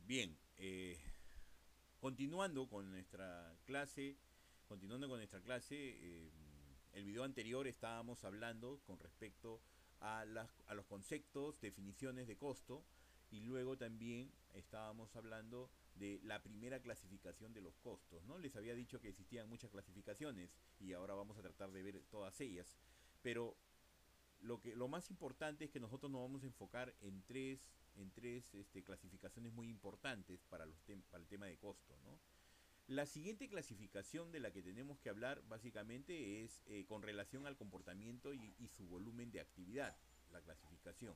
Bien, continuando con nuestra clase, el video anterior estábamos hablando con respecto a los conceptos, definiciones de costo, y luego también estábamos hablando de la primera clasificación de los costos, ¿no? Les había dicho que existían muchas clasificaciones y ahora vamos a tratar de ver todas ellas, pero lo más importante es que nosotros nos vamos a enfocar en tres clasificaciones muy importantes para el tema de costo, ¿no? La siguiente clasificación de la que tenemos que hablar básicamente es con relación al comportamiento y su volumen de actividad, la clasificación.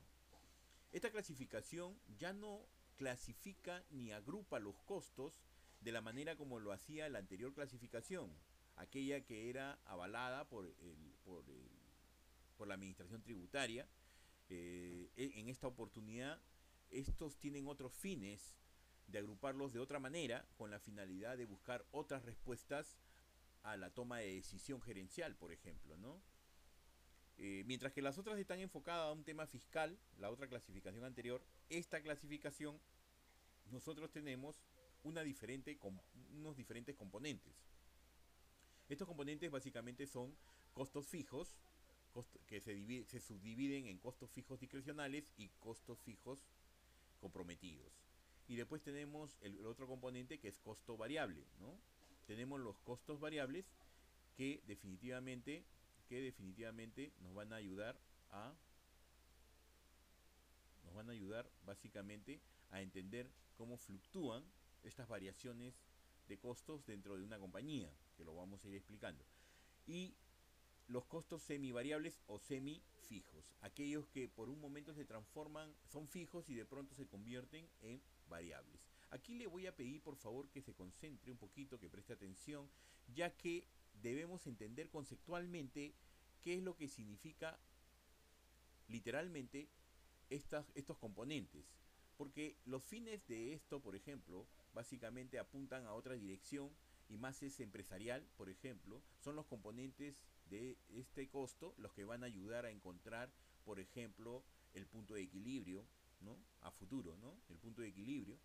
Esta clasificación ya no clasifica ni agrupa los costos de la manera como lo hacía la anterior clasificación, aquella que era avalada por la administración tributaria. En esta oportunidad, estos tienen otros fines de agruparlos de otra manera, con la finalidad de buscar otras respuestas a la toma de decisión gerencial, por ejemplo, ¿no? Mientras que las otras están enfocadas a un tema fiscal, la otra clasificación anterior, esta clasificación, nosotros tenemos unos diferentes componentes. Estos componentes básicamente son costos fijos, que se subdividen en costos fijos discrecionales y costos fijos comprometidos. Y después tenemos el otro componente que es costo variable, ¿no? Tenemos los costos variables que definitivamente, nos van a ayudar a básicamente a entender cómo fluctúan estas variaciones de costos dentro de una compañía, que lo vamos a ir explicando. Y los costos semivariables o semifijos, aquellos que por un momento se transforman, son fijos y de pronto se convierten en variables. Aquí le voy a pedir por favor que se concentre un poquito, que preste atención, ya que debemos entender conceptualmente qué es lo que significa literalmente estos componentes. Porque los fines de esto, por ejemplo, básicamente apuntan a otra dirección y más es empresarial, por ejemplo, son los componentes de este costo los que van a ayudar a encontrar, por ejemplo, el punto de equilibrio, ¿no? A futuro, ¿no? El punto de equilibrio,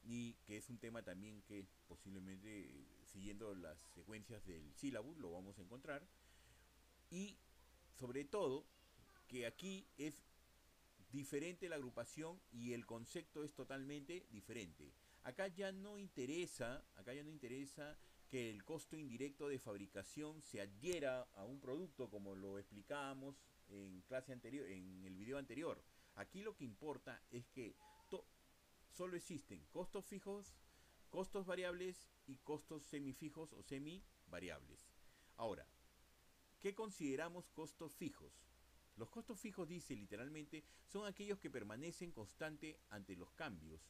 y que es un tema también que posiblemente siguiendo las secuencias del sílabus lo vamos a encontrar. Y sobre todo que aquí es diferente la agrupación y el concepto es totalmente diferente. Acá ya no interesa que el costo indirecto de fabricación se adhiera a un producto como lo explicábamos en clase anterior, en el video anterior. Aquí lo que importa es que solo existen costos fijos, costos variables y costos semifijos o semivariables. Ahora, ¿qué consideramos costos fijos? Los costos fijos, dice literalmente, son aquellos que permanecen constante ante los cambios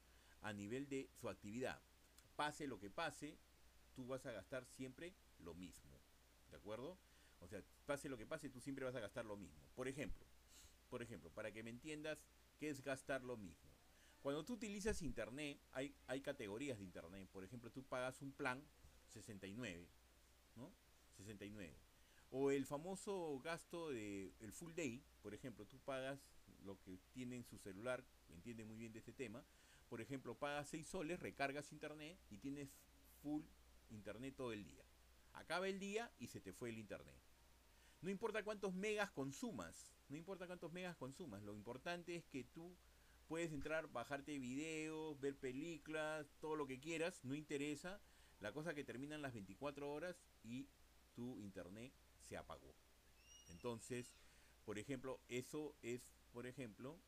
a nivel de su actividad. Pase lo que pase, tú vas a gastar siempre lo mismo. ¿De acuerdo? O sea, pase lo que pase, tú siempre vas a gastar lo mismo. Por ejemplo, para que me entiendas qué es gastar lo mismo. Cuando tú utilizas internet, hay categorías de internet. Por ejemplo, tú pagas un plan 69, ¿no? 69. O el famoso gasto de el full day, por ejemplo, tú pagas lo que tiene en su celular, entiende muy bien de este tema. Por ejemplo, pagas 6 soles, recargas internet y tienes full internet todo el día. Acaba el día y se te fue el internet. No importa cuántos megas consumas, no importa cuántos megas consumas, lo importante es que tú puedes entrar, bajarte videos, ver películas, todo lo que quieras, no interesa. La cosa que terminan las 24 horas y tu internet se apagó. Entonces, por ejemplo, eso es por ejemplo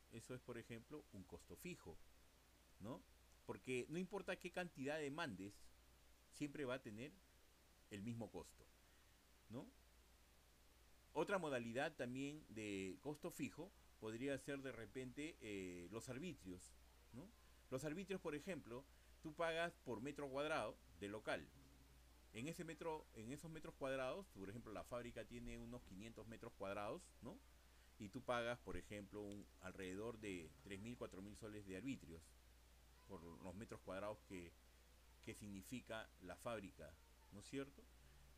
un costo fijo, ¿no? Porque no importa qué cantidad demandes, siempre va a tener el mismo costo, ¿no? Otra modalidad también de costo fijo podría ser de repente los arbitrios, ¿no? Los arbitrios, por ejemplo, tú pagas por metro cuadrado de local. En esos metros cuadrados, por ejemplo, la fábrica tiene unos 500 metros cuadrados, ¿no? Y tú pagas, por ejemplo, alrededor de 3.000, 4.000 soles de arbitrios por los metros cuadrados que significa la fábrica, ¿no es cierto?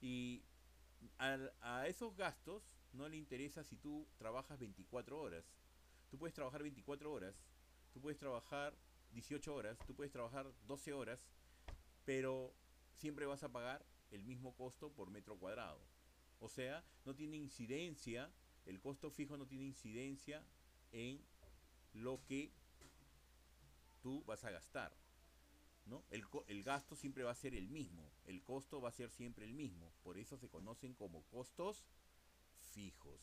Y a esos gastos no le interesa si tú trabajas 24 horas. Tú puedes trabajar 24 horas, tú puedes trabajar 18 horas, tú puedes trabajar 12 horas, pero siempre vas a pagar el mismo costo por metro cuadrado. O sea, no tiene incidencia, el costo fijo no tiene incidencia en lo que tú vas a gastar, ¿no? El gasto siempre va a ser el mismo, el costo va a ser siempre el mismo, por eso se conocen como costos fijos,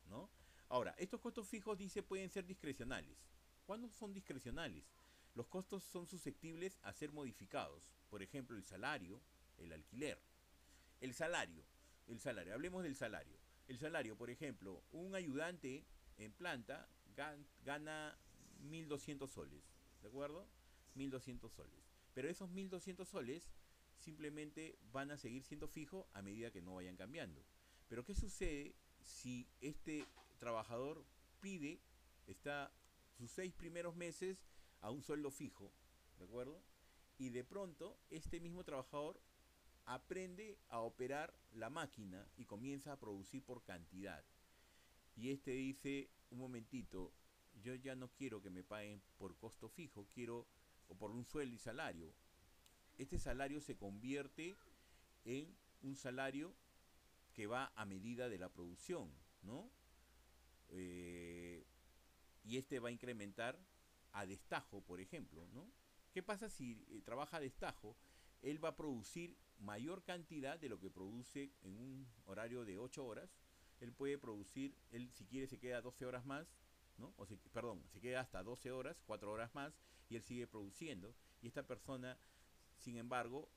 ¿no? Ahora, estos costos fijos, dice, pueden ser discrecionales. ¿Cuándo son discrecionales? Los costos son susceptibles a ser modificados, por ejemplo, el salario, el alquiler. El salario, hablemos del salario. El salario, por ejemplo, un ayudante en planta gana 1.200 soles, ¿de acuerdo? 1.200 soles. Pero esos 1.200 soles simplemente van a seguir siendo fijos a medida que no vayan cambiando. Pero ¿qué sucede si este trabajador pide, está sus 6 primeros meses a un sueldo fijo, ¿de acuerdo? Y de pronto este mismo trabajador aprende a operar la máquina y comienza a producir por cantidad. Y este dice, un momentito, yo ya no quiero que me paguen por costo fijo, quiero o por un sueldo y salario. Este salario se convierte en un salario que va a medida de la producción, ¿no? Y este va a incrementar a destajo, por ejemplo, ¿no? ¿Qué pasa si trabaja a destajo? Él va a producir mayor cantidad de lo que produce en un horario de 8 horas. Él puede producir, él si quiere se queda 12 horas más, ¿no? Perdón, se queda hasta 12 horas, 4 horas más, y él sigue produciendo. Y esta persona, sin embargo,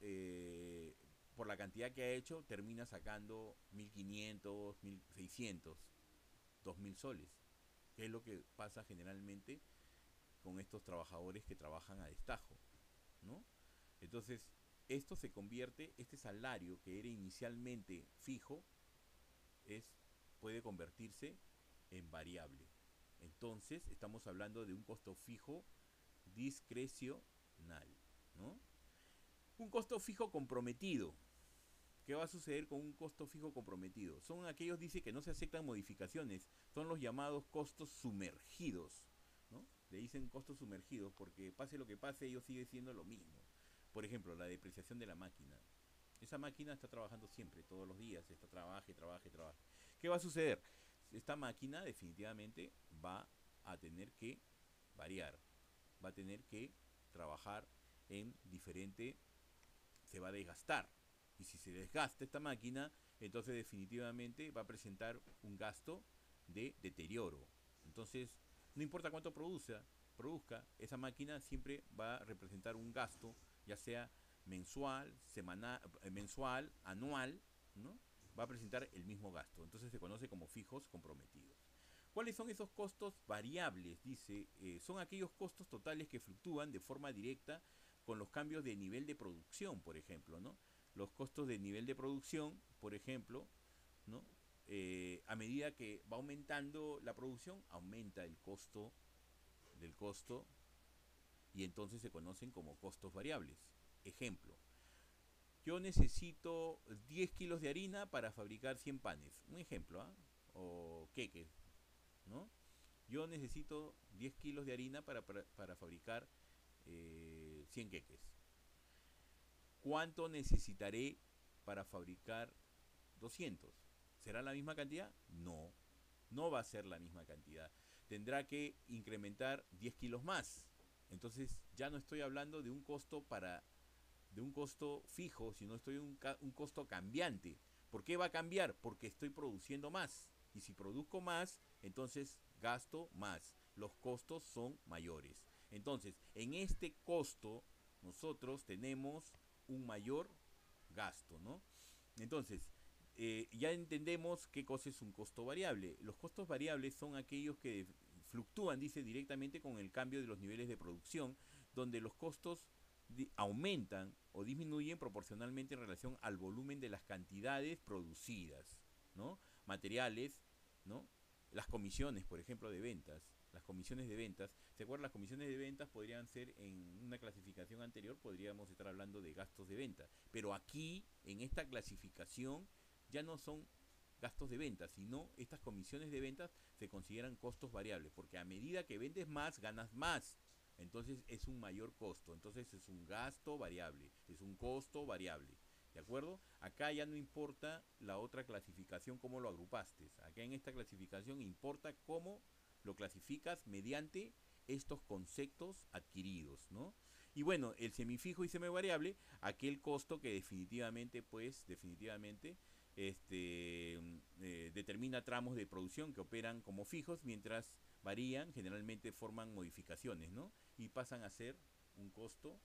por la cantidad que ha hecho, termina sacando 1.500, 1.600, 2.000 soles, que es lo que pasa generalmente con estos trabajadores que trabajan a destajo, ¿no? Entonces, esto se convierte, este salario que era inicialmente fijo, puede convertirse en variable. Entonces, estamos hablando de un costo fijo discrecional, ¿no? Un costo fijo comprometido. ¿Qué va a suceder con un costo fijo comprometido? Son aquellos, dice, que no se aceptan modificaciones. Son los llamados costos sumergidos, ¿no? Le dicen costos sumergidos porque pase lo que pase, ellos siguen siendo lo mismo. Por ejemplo, la depreciación de la máquina. Esa máquina está trabajando siempre, todos los días, está trabaje. ¿Qué va a suceder? Esta máquina definitivamente va a tener que variar, va a tener que trabajar en diferente, se va a desgastar. Y si se desgasta esta máquina, entonces definitivamente va a presentar un gasto de deterioro. Entonces, no importa cuánto produzca, esa máquina siempre va a representar un gasto, ya sea mensual, mensual, anual, ¿no? Va a presentar el mismo gasto. Entonces se conoce como fijos comprometidos. ¿Cuáles son esos costos variables? Dice, son aquellos costos totales que fluctúan de forma directa con los cambios de nivel de producción, por ejemplo, ¿no? Los costos de nivel de producción, por ejemplo, ¿no? A medida que va aumentando la producción, aumenta el costo del costo y entonces se conocen como costos variables. Ejemplo, yo necesito 10 kilos de harina para fabricar 100 panes. Un ejemplo, ¿ah? O queques, ¿no? Yo necesito 10 kilos de harina para fabricar 100 queques. ¿Cuánto necesitaré para fabricar 200? ¿Será la misma cantidad? No, no va a ser la misma cantidad. Tendrá que incrementar 10 kilos más. Entonces ya no estoy hablando de un costo de un costo fijo, sino estoy un costo cambiante. ¿Por qué va a cambiar? Porque estoy produciendo más. Y si produzco más, entonces gasto más. Los costos son mayores. Entonces, en este costo, nosotros tenemos un mayor gasto, ¿no? Entonces, ya entendemos qué cosa es un costo variable. Los costos variables son aquellos que fluctúan, dice, directamente con el cambio de los niveles de producción, donde los costos aumentan o disminuyen proporcionalmente en relación al volumen de las cantidades producidas, ¿no? Materiales, ¿no? Las comisiones, por ejemplo, de ventas. Las comisiones de ventas, ¿se acuerdan? Las comisiones de ventas podrían ser, en una clasificación anterior, podríamos estar hablando de gastos de venta. Pero aquí, en esta clasificación, ya no son gastos de ventas, sino estas comisiones de ventas se consideran costos variables, porque a medida que vendes más, ganas más. Entonces es un mayor costo. Entonces es un gasto variable, es un costo variable. ¿De acuerdo? Acá ya no importa la otra clasificación, cómo lo agrupaste. Acá en esta clasificación importa cómo lo clasificas mediante estos conceptos adquiridos, ¿no? Y bueno, el semifijo y semivariable, aquel costo que definitivamente, pues, determina tramos de producción que operan como fijos, mientras varían, generalmente forman modificaciones, ¿no? Y pasan a ser un costo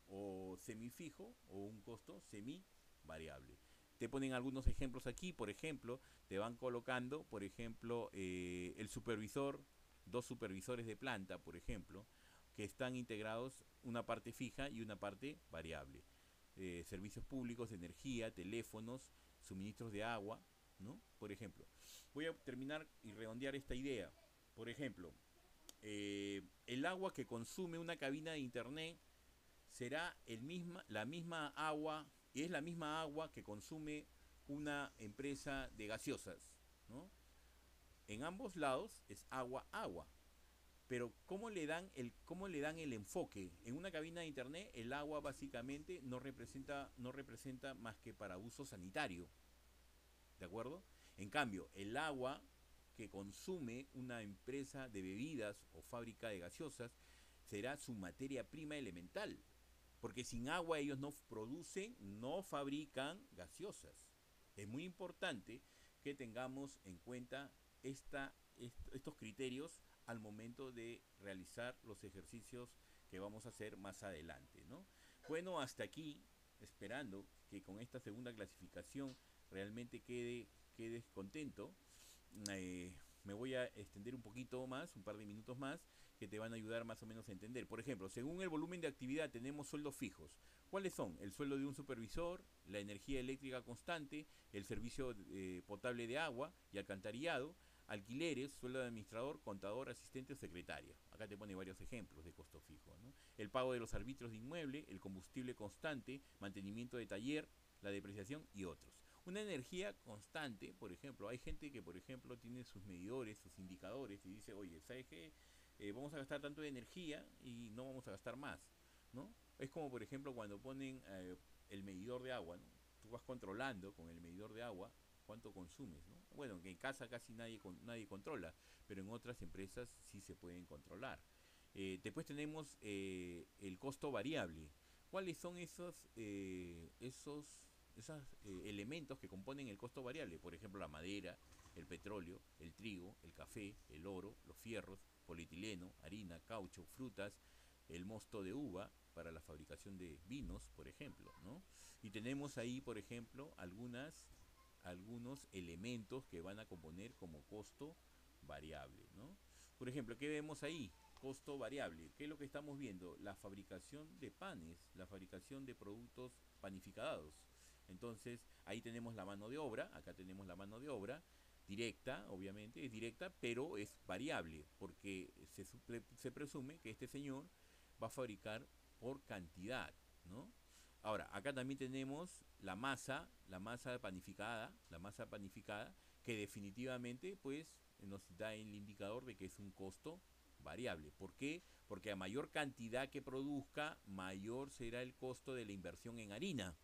o semifijo o un costo semivariable. Te ponen algunos ejemplos aquí, por ejemplo, te van colocando, por ejemplo, el supervisor, dos supervisores de planta, por ejemplo, que están integrados una parte fija y una parte variable. Servicios públicos de energía, teléfonos, suministros de agua, ¿no? Por ejemplo, voy a terminar y redondear esta idea. Por ejemplo, el agua que consume una cabina de internet será la misma agua, y es la misma agua que consume una empresa de gaseosas, ¿no? En ambos lados es agua, agua. Pero cómo le dan el enfoque? En una cabina de internet el agua básicamente no representa más que para uso sanitario, ¿de acuerdo? En cambio, el agua que consume una empresa de bebidas o fábrica de gaseosas será su materia prima elemental, porque sin agua ellos no producen, no fabrican gaseosas. Es muy importante que tengamos en cuenta estos criterios al momento de realizar los ejercicios que vamos a hacer más adelante, ¿no? Bueno, hasta aquí, esperando que con esta segunda clasificación realmente quedes contento. Me voy a extender un poquito más, un par de minutos más, que te van a ayudar más o menos a entender. Por ejemplo, según el volumen de actividad tenemos sueldos fijos. ¿Cuáles son? El sueldo de un supervisor, la energía eléctrica constante, el servicio potable de agua y alcantarillado, alquileres, sueldo de administrador, contador, asistente o secretaria. Acá te pone varios ejemplos de costo fijo, ¿no? El pago de los arbitrios de inmueble, el combustible constante, mantenimiento de taller, la depreciación y otros. Una energía constante, por ejemplo, hay gente que, por ejemplo, tiene sus medidores, sus indicadores y dice, oye, ¿sabes qué? Vamos a gastar tanto de energía y no vamos a gastar más, ¿no? Es como, por ejemplo, cuando ponen el medidor de agua, ¿no? Tú vas controlando con el medidor de agua cuánto consumes, ¿no? Bueno, en casa casi nadie controla, pero en otras empresas sí se pueden controlar. Después tenemos el costo variable. ¿Cuáles son esos elementos que componen el costo variable? Por ejemplo, la madera, el petróleo, el trigo, el café, el oro, los fierros, polietileno, harina, caucho, frutas, el mosto de uva para la fabricación de vinos, por ejemplo, ¿no? Y tenemos ahí, por ejemplo, algunos elementos que van a componer como costo variable, ¿no? Por ejemplo, ¿qué vemos ahí? Costo variable. ¿Qué es lo que estamos viendo? La fabricación de panes, la fabricación de productos panificados. Entonces, ahí tenemos la mano de obra, acá tenemos la mano de obra, directa, obviamente, es directa, pero es variable, porque se presume que este señor va a fabricar por cantidad, ¿no? Ahora, acá también tenemos la masa panificada, que definitivamente, pues, nos da el indicador de que es un costo variable. ¿Por qué? Porque a mayor cantidad que produzca, mayor será el costo de la inversión en harina,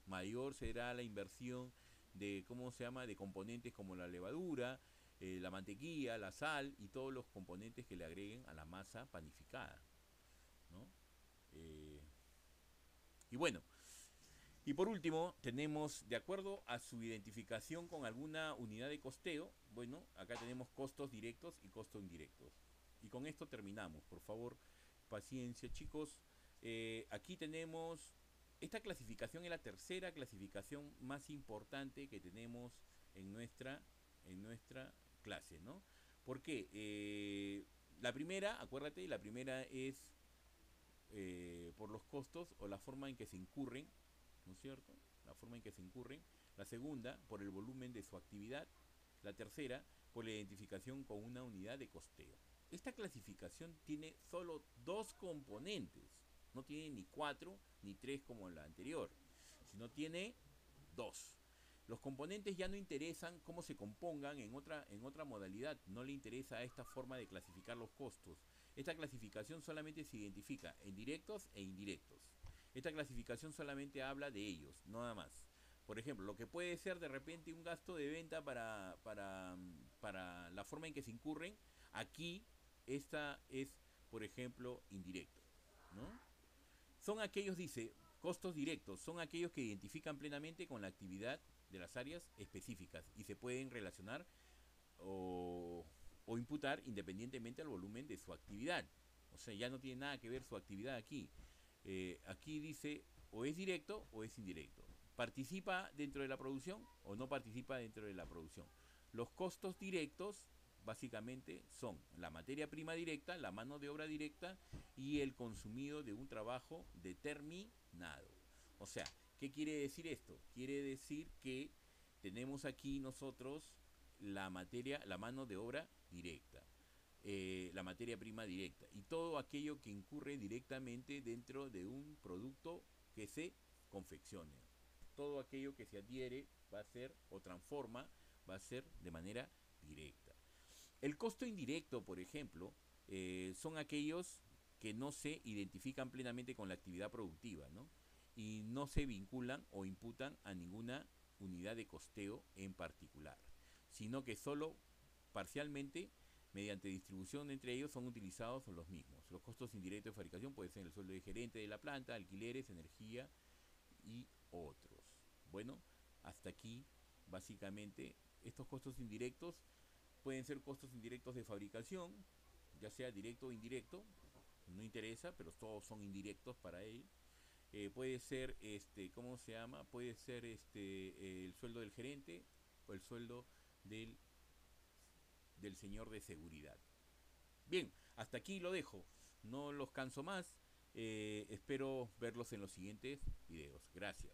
mayor será la inversión de, ¿cómo se llama?, de componentes como la levadura, la mantequilla, la sal y todos los componentes que le agreguen a la masa panificada, ¿no? Eh, y bueno, y por último, tenemos, de acuerdo a su identificación con alguna unidad de costeo, bueno, acá tenemos costos directos y costos indirectos. Y con esto terminamos. Por favor, paciencia, chicos. Aquí tenemos, esta clasificación es la tercera clasificación más importante que tenemos en nuestra clase, ¿no? ¿Por qué? La primera, acuérdate, la primera es por los costos o la forma en que se incurren, ¿no es cierto? La forma en que se incurren. La segunda, por el volumen de su actividad. La tercera, por la identificación con una unidad de costeo. Esta clasificación tiene solo dos componentes. No tiene ni cuatro ni tres como la anterior, sino tiene dos. Los componentes ya no interesan cómo se compongan en otra modalidad. No le interesa esta forma de clasificar los costos. Esta clasificación solamente se identifica en directos e indirectos. Esta clasificación solamente habla de ellos, nada más. Por ejemplo, lo que puede ser de repente un gasto de venta para la forma en que se incurren, aquí esta es, por ejemplo, indirecto, ¿no? Son aquellos, dice, costos directos, son aquellos que identifican plenamente con la actividad de las áreas específicas y se pueden relacionar o imputar independientemente al volumen de su actividad. O sea, ya no tiene nada que ver su actividad aquí. Aquí dice o es directo o es indirecto. ¿Participa dentro de la producción o no participa dentro de la producción? Los costos directos básicamente son la materia prima directa, la mano de obra directa y el consumido de un trabajo determinado. O sea, ¿qué quiere decir esto? Quiere decir que tenemos aquí nosotros la materia, la mano de obra directa, la materia prima directa y todo aquello que incurre directamente dentro de un producto que se confeccione. Todo aquello que se adhiere va a ser o transforma, va a ser de manera directa. El costo indirecto, por ejemplo, son aquellos que no se identifican plenamente con la actividad productiva, ¿no? Y no se vinculan o imputan a ninguna unidad de costeo en particular, sino que solo parcialmente mediante distribución entre ellos son utilizados los mismos. Los costos indirectos de fabricación pueden ser el sueldo de gerente de la planta, alquileres, energía y otros. Bueno, hasta aquí básicamente estos costos indirectos pueden ser costos indirectos de fabricación, ya sea directo o indirecto, no interesa, pero todos son indirectos para él. Puede ser, ¿cómo se llama? Puede ser el sueldo del gerente o el sueldo del señor de seguridad. Bien, hasta aquí lo dejo. No los canso más. Espero verlos en los siguientes videos. Gracias.